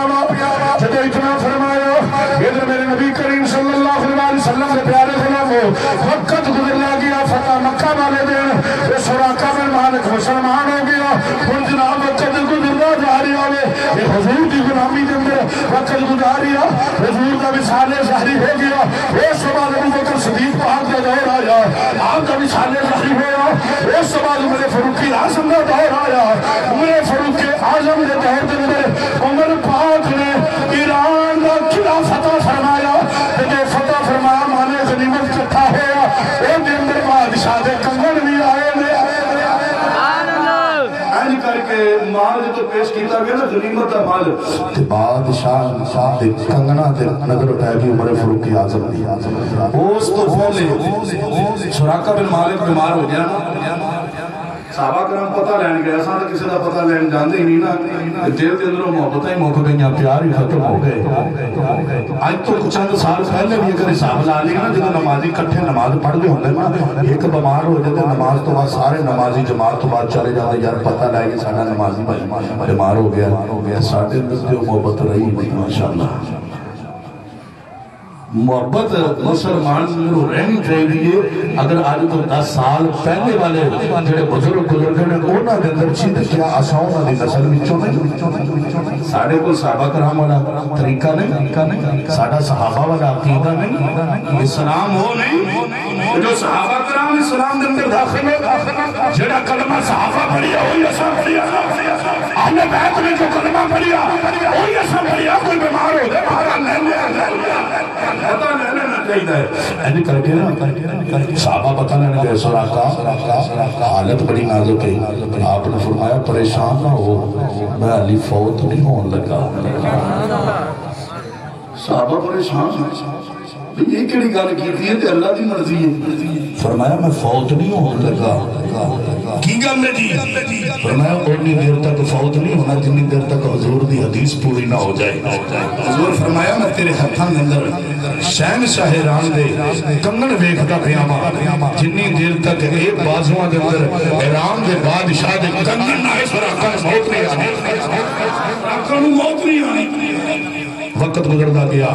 جدو اتنا فرمایا ادھر میرے نبی کریم صلی اللہ علیہ وسلم کے پیارے غلامو وقت گزرنا گیا فتح مکہ والے دن سراقہ بن مالک مسلمان ہو گیا اور جناب وقت گزرنا جا رہی ہوئے یہ حضور کی غلامی کے اندر وقت گزاریا حضور کا وصال ظاہری ہو گیا اس بعد ابو بکر صدیق پاک کا دور آیا آپ کا وصال ظاہری ہوا اس بعد عمر فاروق اعظم کا دور آیا عمر فاروق اعظم کے دور کے اندر عمر پاک نے ایران کا قلعہ فتح فرمایا جو فتح فرمایا مانے غنیمت کٹھا ہوا ان کے اندر بادشاہ دے کنگن بھی آئے کر کے مال جو پیش کیتا گیا نا غنیمت مال تے بادشاہ دے کنگنا تے نظر اٹھایا کہ عمر فاروق اعظم دی اس تو پہلے سراقہ بن مالک بیمار ہو گیا نا صحابہ کرام پتہ لین گیا ساں تو کسی دا پتہ لین جاندے ہی نہیں نا دل دے اندروں محبتیں ہی موقع گئیں پیار ہی ختم ہو گئے آج تو کچھ چند سال پہلے بھی اگر حساب لا لیا نا جب نمازی کٹھے نماز پڑھ دے ہوندے نا ایک بیمار ہو جاتے نماز تو بعد سارے نمازی جماعت تو بعد چلے جاتے یار پتہ لائے کہ سارا نمازی بیمار ہو گیا سارے اندر جو محبت رہی نہیں ماشاءاللہ محبت مسلمان میں رہنی چاہیے اگر آج تو 10 سال پہلے والے جڑے بزرگ گزرگے نے اونا دے اندر چیز کیا آساؤنا دی نسل وچوں نہیں ساڑھے کو صحابہ کرام والا طریقہ نہیں ساڑھا صحابہ والا عقیدہ نہیں اسلام ہو نہیں جو صحابہ کرام اسلام دے اندر داخل ہے جڑا کلمہ صحابہ پڑھیا ہوئی ایسا پڑھیا اہل بیت نے جو کلمہ پڑھیا ہوئی ایسا پڑھیا کوئی بیمار ہو دے بھارا نہیں پتہ لینا چاہیے ایسے کر کے نا صحابہ پتہ لینا گئے سراقہ حالت بڑی نازک ہے آپ نے فرمایا پریشان نہ ہو میں علی فوت نہیں ہون لگا صحابہ پریشان یہ کیڑی گل کیتی ہے تے اللہ دی مرضی ہے فرمایا میں فوت نہیں ہون لگا کی گل ہے جی فرمایا اتنی دیر تک فوت نہیں ہونا جتنی دیر تک حضور دی حدیث پوری نہ ہو جائے حضور فرمایا میں تیرے ہتھاں دے اندر شہنشاہ ایران دے کنگن ویکھدا پیا وا جتنی دیر تک ایک بازواں دے اندر ایران دے بادشاہ دے کنگن نہ اس پر موت نہیں آنی موت نہیں آنی وقت گزرتا گیا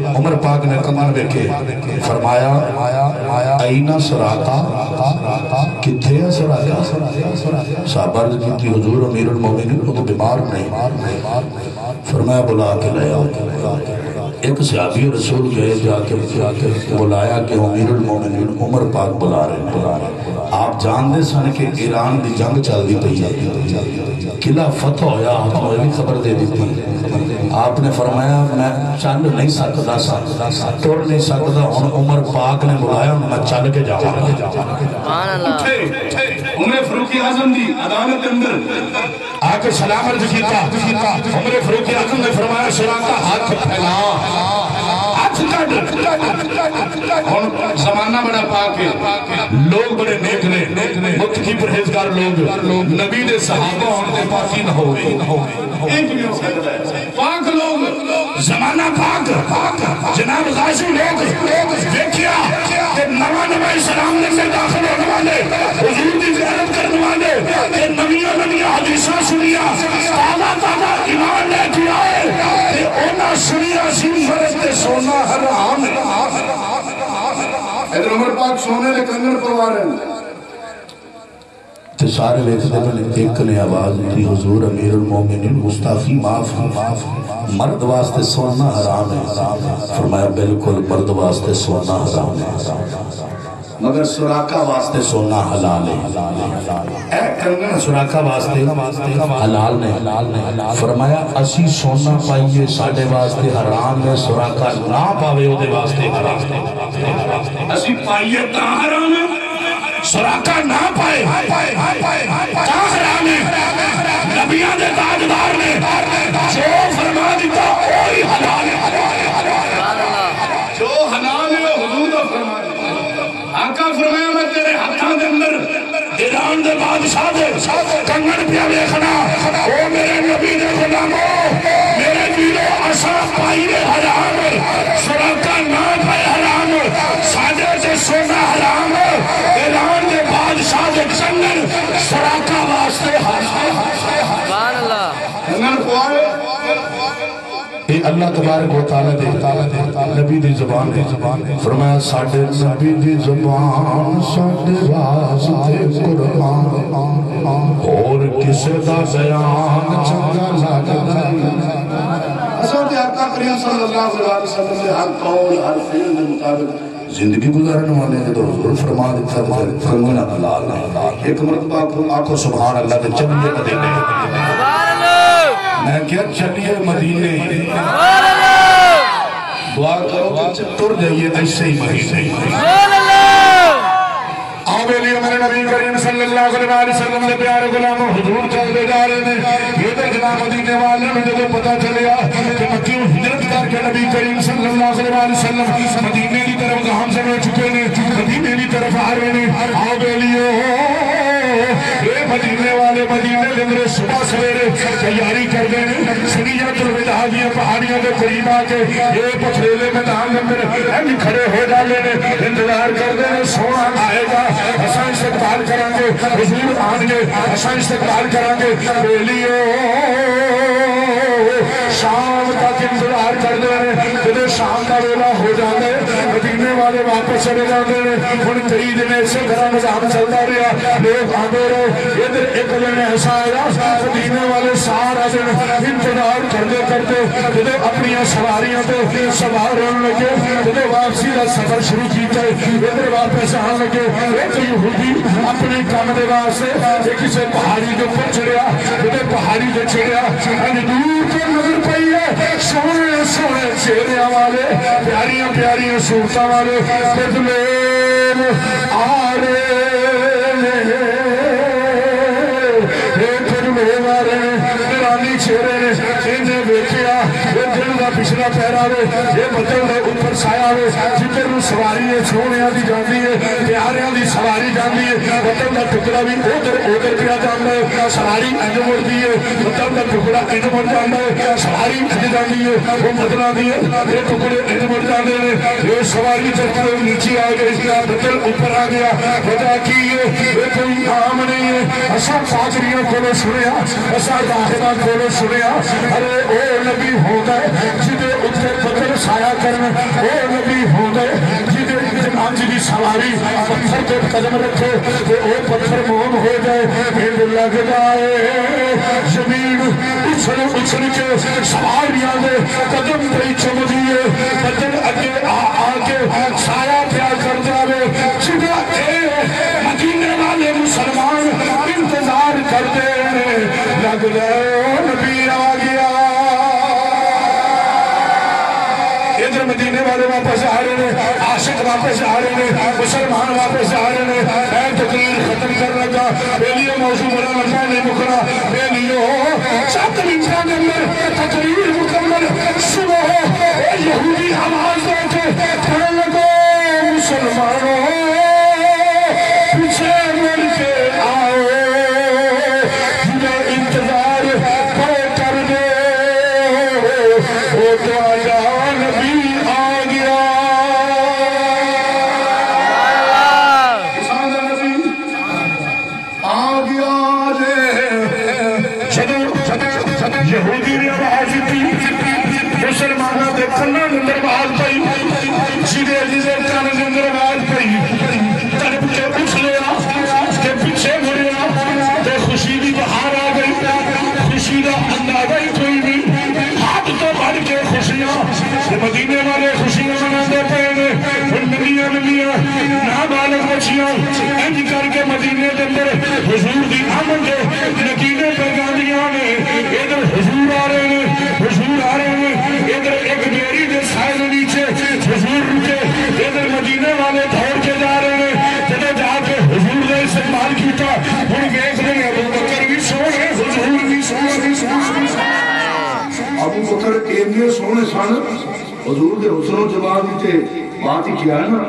عمر پاک نے کمان دیکھے فرمایا اینا سراقہ کتھے ہے سراقہ صحابہ عرض کی حضور امیر المومنین وہ تو بیمار نہیں فرمایا بلا کے لے آؤ ایک صحابی رسول گئے جا کے بلایا کہ امیر المومنین عمر پاک بلا رہے آپ جان دے سن کہ ایران دی جنگ چل دی پئی ہے قلعہ فتح ہویا آپ نے بھی خبر دے دیتی آپ نے فرمایا میں چل نہیں سکتا توڑ نہیں سکتا ہن عمر پاک نے بلایا میں چل کے جاؤں سبحان اللہ عمر فاروق اعظم دی عدالت اندر آ کے سلام عرض کیتا عمر فاروق اعظم نے فرمایا سراقہ ہاتھ پھیلا ہاتھ اور زمانہ بڑا پاک ہے لوگ بڑے نیک نے متقی پرہیزگار لوگ نبی دے صحابہ ہونے پاکی نہ ہوئے پاک لوگ زمانہ پاک جناب غازی لوگ دیکھیا کہ نواں اسلام میں داخل ہونے والے حضور دی زیارت کرنے والے کہ نویاں حدیثاں سنیا تازہ ایمان لے کے آئے کہ انہاں سنیا مرد تے سونا حرام ہے ادھر عمر پاک سونے لے کنگن پروا رہے ہیں تے سارے ویکھدے میں ایک نے آواز دی حضور امیر المومنین مستعفی معاف مرد واسطے سونا حرام ہے فرمایا بالکل مرد واسطے سونا حرام ہے مگر سراقہ واسطے سونا حلال ہے اے کنگن سراقہ واسطے حلال نے فرمایا اسی سونا پائیے ساڑھے واسطے حرام ہے سراقہ نہ پاوے ہو دے واسطے حرام ہے اسی پائیے تا حرام ہے سراقہ نہ پائے تا حرام ہے نبیان دے تاجدار نے جو فرما دیتا اوہی حلال ہے جو حلال ہے حضور دا فرما دیتا آقا فرمایا میں تیرے ہتھاں دے اندر ایران دے بادشاہ دے کنگن پیا ویکھنا او میرے نبی دے غلاموں میرے دیلو اسا پائی دے حرام سراقہ نہ پائے حرام ساڑھے سے سونا حرام ایران دے بادشاہ دے کنگن سراقہ واسطے حرام سبحان اللہ کنگن خوائے اے اللہ تبارک و تعالیٰ دے نبی دی زبان ہے فرمایا ساڑھے نبی دی زبان ساڑھے واسطے قرآن اور کسے دا بیان چنگا لگا حضرت آقا کریم صلی اللہ علیہ وسلم نے ہر قول ہر فعل کے مطابق زندگی گزارنے والے نے تو حضور فرما دیتا ہے کنگنا حلال ہے ایک مرتبہ آنکھوں سبحان اللہ دے چلیے مدینے سبحان اللہ میں کیا چلیے مدینے سبحان اللہ دعا کرو کہ تر جائیے ایسے ہی مدینے سبحان اللہ آبے لیے میرے نبی کریم صلی اللہ علیہ وسلم نے پیارے غلاموں حضور چل دے جا رہے ہیں یہ دیکھنا مدینے والے میں جب پتا چلیا کہ مکیوں ہجرت کر کے نبی کریم صلی اللہ علیہ وسلم مدینے کی طرف گام سے میں چکے نے مدینے کی طرف آ رہے ہیں آبے لیے اے مدینے والے مدینے لندرے صبح سویرے تیاری کر دیں سنیت الوداع دیا پہاڑیاں کے قریب آ کے یہ پتھریلے میدان لندر ہم کھڑے ہو جالے نے انتظار کر دیں سونا آئے گا اساں استقبال کرانگے حضور آنگے اساں استقبال کرانگے بیلیو شام تک انتظار کر دے رہے جدے شام کا ویلا ہو جاندے مدینے والے واپس چلے جاندے ان کئی دن سے گھرہ نظام چلتا رہا لوگ آندے رہے ادھر ایک دن ایسا آیا مدینے والے سارا دن انتظار کرتے جدے اپنی سواریاں پہ سوار ہونے لگے جدے واپسی کا سفر شروع کیتا ہے ادھر واپس آنے لگے ایک یہودی اپنے کام دے واسطے کسی پہاڑی کے اوپر چڑھیا جدے پہاڑی کے چڑھیا دور کو نظر پئی ہے سونے سونے چہرے والے پیاریاں پیاریاں صورتاں والے بدلے آ رہے چہرے نے انہیں بیٹھیا یہ دل کا پچھلا پیرا رہے یہ بدل رہے اوپر سایا رہے جتر نو سواری ہے سونیاں دی جاندی ہے پیاریاں دی سواری جاندی ہے بدل کا ٹکڑا بھی ادھر پیا جاندہ ہے سواری انج مڑتی ہے بدل کا ٹکڑا انج مڑ جاندہ ہے سواری انج جاندی ہے وہ بدلا دی ہے یہ ٹکڑے انج مڑ جاندے ہیں یہ سواری چکتے نیچے آ گئی بدل اوپر آ گیا وجہ کی ہے یہ کوئی عام نہیں ہے اسا فاجریوں کو سنیا اسا راہباں کو سنیا ارے او نبی ہو گئے جدے اتنے پتھر سایہ کرنا او نبی ہو گئے جدے انج دی سواری پتھر پہ قدم رکھے تو او پتھر موم ہو جائے ہل لگ جائے زمین اچھل کے سواریاں دے قدم پہ چم دیے بدل اگے آگے سایہ پیا کر جاوے جدے مدینے والے مسلمان انتظار کرتے لگ جائے نبی آ گیا ادھر مدینے والے واپس آ رہے ہیں عاشق واپس آ رہے ہیں مسلمان واپس آ رہے ہیں اے تقریر ختم کر لگا بے لیے موضوع بڑا لگا نہیں مکرا بے لیے چند منٹوں کے اندر تقریر مکمل سنو یہودی آواز دے کے کہنے لگو مسلمانوں پیچھے مڑ کے آؤ جنہیں انتظار کرو کر دے وہ تو آجا نبی آ گیا آ گیا یہودی نے آواز دی مسلمانوں دے کناں دے اندر آواز پئی جدے جدے کان دے اندر آواز پئی تڑپ کے اٹھ لیا کہ پیچھے مڑیا تے خوشی دی بہار آ گئی خوشی دا اندازہ ہی کوئی نہیں حد تو بڑھ کے خوشیاں مدینے والے خوشیاں مناندے پئے نے ننگیاں ننگیاں نابالغ بچیاں انج کر کے مدینے دے اندر حضور دی آمد دے نگینے پہ گاندیاں نے ادھر حضور آ رہے ہیں حضور آ رہے ہیں ادھر ایک بیری دے سائے نیچے حضور رکے ادھر مدینے والے دھوڑ کے جا رہے ہیں جدے جا کے حضور نے استقبال کیتا ہن دیکھ رہے ہیں ابو بکر بھی سونے حضور بھی سونے ابو بکر اینے سونے سن حضور دے حسن و جمال دیتے بات ہی کیا ہے نا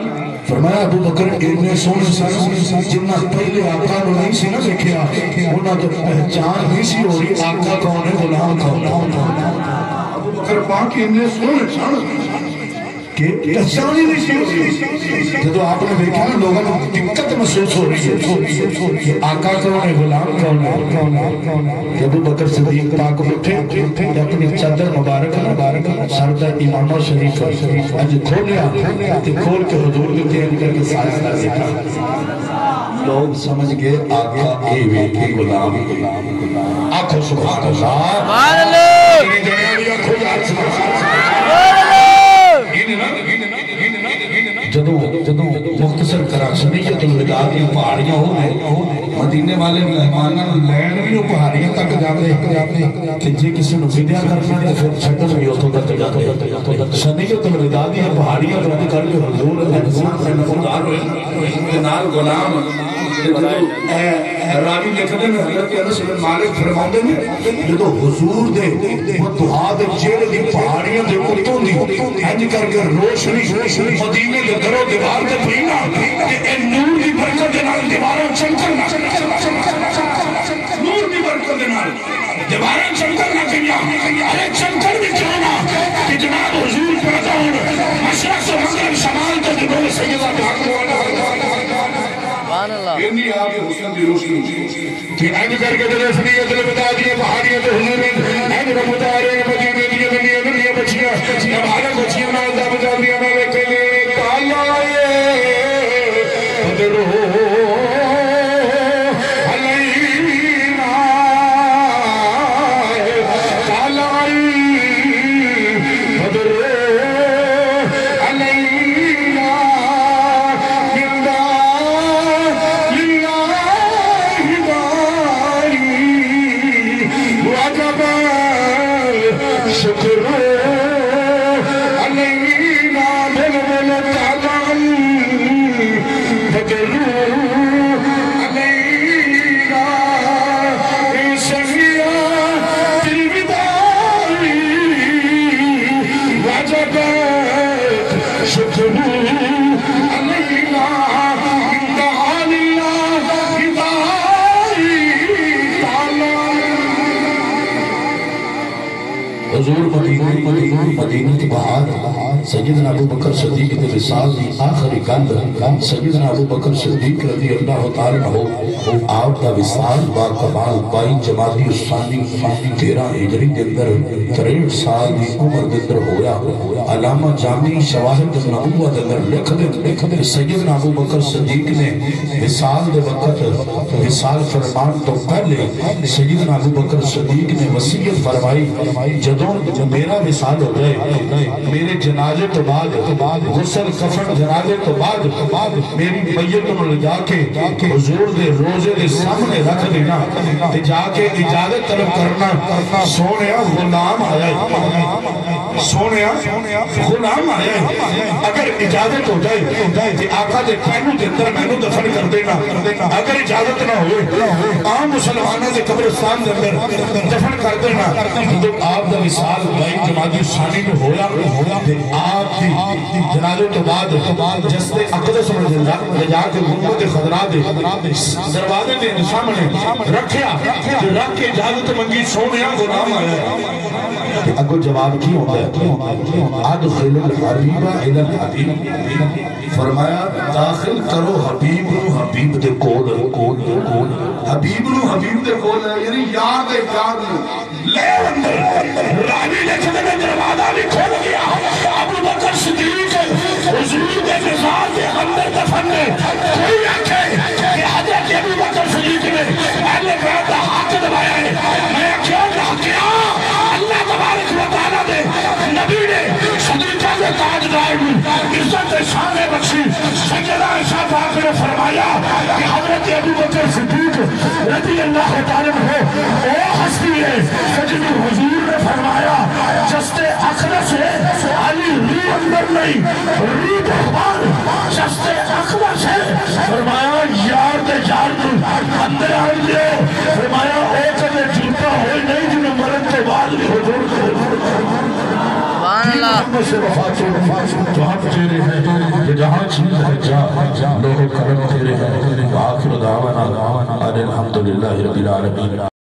فرمایا ابو بکر اینے سونے سن جنہ پہلے آقا نو نہیں سی نہ دیکھیا انہاں تو پہچان نہیں سی ہو رہی آقا کون ہے غلام کون ابو بکر پاک اینے سونے سن کہ پہچان ہی نہیں سی ہو رہی جب آپ نے دیکھا نا لوگوں کو دقت محسوس ہو رہی ہے کہ آقا کون ہے غلام کون ہے ابو بکر صدیق پاک اٹھے اپنی چادر مبارک سردہ امام شریف اج کھولیا تے کھول کے حضور کے تین کر کے سائے دیکھا لوگ سمجھ گئے آقا اے ویکھے غلام آنکھوں سبحان اللہ سبحان جدو مختصر سنیت الوداع کی پہاڑیاں ہو گئے مدینے والے مہمانوں لین بھی پہاڑیاں تک جاتے کہ جی کسی نے فدیہ کرنا ہے پھر چھٹن بھی اتوں تک جاتے سنیت الوداع کی پہاڑیاں تو کر کے حضور سے نمودار ہوئے نال غلام راوی لکھتے ہیں حضرت انس بن مالک فرماتے ہیں جدو حضور دے دعا دے جیل دی پہاڑیاں دے اتوں دی انج کر کے روشنی مدینے دے درو دیوار تے پھینا کہ اے نور دی برکت دے نال دیواراں چمکنا نور دی برکت دے نال دیواراں چمکنا کیاں ارے چمکن بھی کیوں کہ جناب حضور پیدا ہون مشرق سے مغرب شمال تو جنوب سیدہ سبحان اللہ انی آگے حسن دی روشنی کہ انج کر کے دل سنیت الوداع دی پہاڑیاں تے حضور نے انج رمضان مدینے دی دنیا دنیا بچیاں ہمارا بچیاں نال دا بجا دیا میں کلے تالا قدر ہو علینا تالا قدر علینا زندہ للہ داری وجب شکر علینا بل بل تالا قدر علینا سنیا تلویداری وجب شکر علینا انتہا للہ داری تالا حضور مدینہ کی بہار سیدنا ابو بکر صدیق کے وصال دی آخری گل سیدنا ابو بکر صدیق رضی اللہ تعالی عنہ آپ دا وصال با کمال 22 جمادی الثانی 13 ہجری دے اندر 63 سال دی عمر دے اندر ہویا علامہ جامی شواہد النبوہ دے اندر لکھ دے سیدنا ابو بکر صدیق نے وصال دے وقت وصال فرمان تو پہلے سیدنا ابو بکر صدیق نے وصیت فرمائی جدوں میرا وصال ہو جائے میرے جنازے تو بعد غسل کفن جنازے تو بعد میری میت کو لے جا کے حضور دے روزے دے سامنے رکھ دینا تے جا کے اجازت طلب کرنا سونیا غلام آیا ہے سونیا غلام آیا ہے اگر اجازت ہو جائے تے آقا دے پہنو دے اندر میں نو دفن کر دینا اگر اجازت نہ ہوئے عام مسلمانوں دے قبرستان دے اندر دفن کر دینا تو آپ دا وصال 22 جمادی الثانی میں ہویا تے آپ دی جنازے تو بعد جسد اقدس میں لے جا کے گنبد خضرا دے دروازے دے سامنے رکھیا رکھ کے اجازت منگی سونیا غلام آیا اگو جواب کی ہوتا ہے ادخل الحبیب الى الحبیب فرمایا داخل کرو حبیب نو حبیب دے کول حبیب نو حبیب دے کول یعنی یار دے یار نو لے اندر راوی نے چھتے میں دروازہ بھی کھول گیا ابو بکر صدیق حضور دے نظام دے اندر دفن نے کوئی آنکھے کہ حضرت ابو بکر صدیق نے اہل بیت دا حق دبایا ہے میں کیوں نہ کیا اللہ تبارک و تعالیٰ دے نبی نے صدیقہ کے تاجدار میں عزت شان بخشی سیدہ عائشہ پاک نے فرمایا کہ حضرت ابو بکر صدیق رضی اللہ تعالیٰ عنہ وہ ہستی ہے سجد حضور نے فرمایا جستے اقدس ہے علی روح اندر نہیں روح بخبار جستے اقدس ہے فرمایا یار دے یار تو اندر آن دے فرمایا اے کدے جھوٹا ہوئی نہیں جنہوں مرد کے بعد بھی حضور سبحان اللہ جہاں تیرے ہیں جہاں چیز ہے جا لوہ کرم تیرے ہیں وآخر دعوانا الحمدللہ رب العالمین